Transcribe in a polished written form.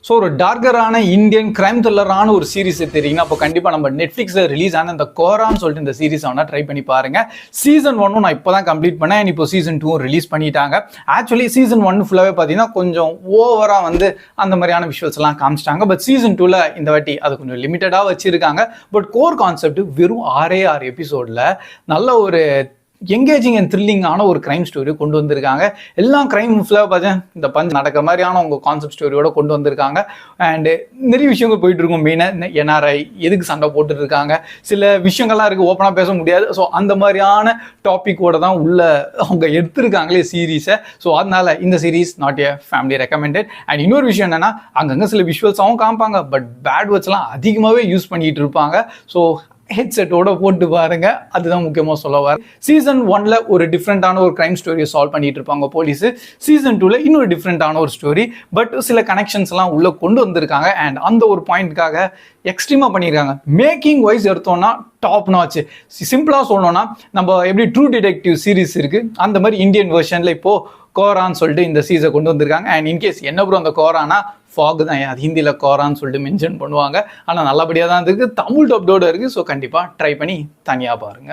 So ஒரு டார்க்கரான Indian crime த்ரில்லரான ஒரு series தெரியுங்கன்னா அப்போ கண்டிப்பாக நம்ம நெட்ஃப்ளிக்ஸில் ரிலீஸ் ஆன இந்த கோரான்னு சொல்லிட்டு இந்த சீரிஸ் வேணா ட்ரை பண்ணி பாருங்க. சீசன் 1 நான் இப்போ தான் கம்ப்ளீட் பண்ணேன். இப்போ சீசன் 2 ரிலீஸ் பண்ணிட்டாங்க. ஆக்சுவலி சீசன் 1 ஃபுல்லாகவே பார்த்தீங்கன்னா கொஞ்சம் ஓவராக வந்து அந்த மாதிரியான விஷுவல்ஸ் எல்லாம் காமிச்சிட்டாங்க. பட் சீசன் 2ல இந்த வாட்டி அது கொஞ்சம் லிமிட்டடாக வச்சிருக்காங்க. பட் கோர் கான்செப்ட் வெறும் 6 எபிசோடில் நல்ல ஒரு எங்கேஜிங் அண்ட் த்ரில்லிங்கான ஒரு கிரைம் ஸ்டோரி கொண்டு வந்திருக்காங்க. எல்லா கிரைம் ஃபுல்லாக பார்த்தீங்கன்னா இந்த பஞ்ச் நடக்கிற மாதிரியான உங்கள் கான்செப்ட் ஸ்டோரியோட கொண்டு வந்திருக்காங்க. அண்டு நிறைய விஷயங்கள் போயிட்டு இருக்கும். மெயினாக என்ஆர்ஐ எதுக்கு சண்டை போட்டுட்டு இருக்காங்க, சில விஷயங்கள்லாம் இருக்குது ஓப்பனாக பேச முடியாது. ஸோ அந்த மாதிரியான டாப்பிக்கோட தான் உள்ள அவங்க எடுத்திருக்காங்களே சீரீஸை. ஸோ அதனால இந்த series not a family recommended. And இன்னொரு விஷயம் என்னன்னா அங்கங்கே சில விஷுவல்ஸாகவும் காமிப்பாங்க, பட் பேட் வேர்ட்ஸ்லாம் அதிகமாகவே யூஸ் பண்ணிட்டு இருப்பாங்க. ஸோ ஹெட்செட்டோட போட்டு பாருங்க, அதுதான் முக்கியமாக சொல்ல வர. சீசன் 1ல ஒரு டிஃப்ரெண்டான ஒரு கிரைம் ஸ்டோரியை சால்வ் பண்ணிட்டு இருப்பாங்க போலீஸ். சீசன் 2ல இன்னொரு டிஃப்ரெண்டான ஒரு ஸ்டோரி, பட் சில கனெக்ஷன்ஸ் எல்லாம் உள்ள கொண்டு வந்திருக்காங்க. அண்ட் அந்த ஒரு பாயிண்ட்காக எக்ஸ்ட்ரீமா பண்ணியிருக்காங்க. மேக்கிங் வைஸ் எடுத்தோம்னா டாப் நாச். சிம்பிளா சொல்லணும்னா நம்ம எப்படி ட்ரூ டிடெக்டிவ் சீரிஸ் இருக்கு அந்த மாதிரி இந்தியன் வெர்ஷன்ல இப்போ கோரான்னு சொல்லிட்டு இந்த சீஸை கொண்டு வந்திருக்காங்க. அண்ட் இன்கேஸ் என்ன ப்ரோ அந்த கோரானா ஃபாக் தான், அது ஹிந்தியில் கோரான்னு சொல்லிட்டு மென்ஷன் பண்ணுவாங்க. ஆனால் நல்லபடியாக தான் இருக்குது. தமிழ் டப்டோட இருக்குது. ஸோ கண்டிப்பாக ட்ரை பண்ணி தனியாக பாருங்கள்.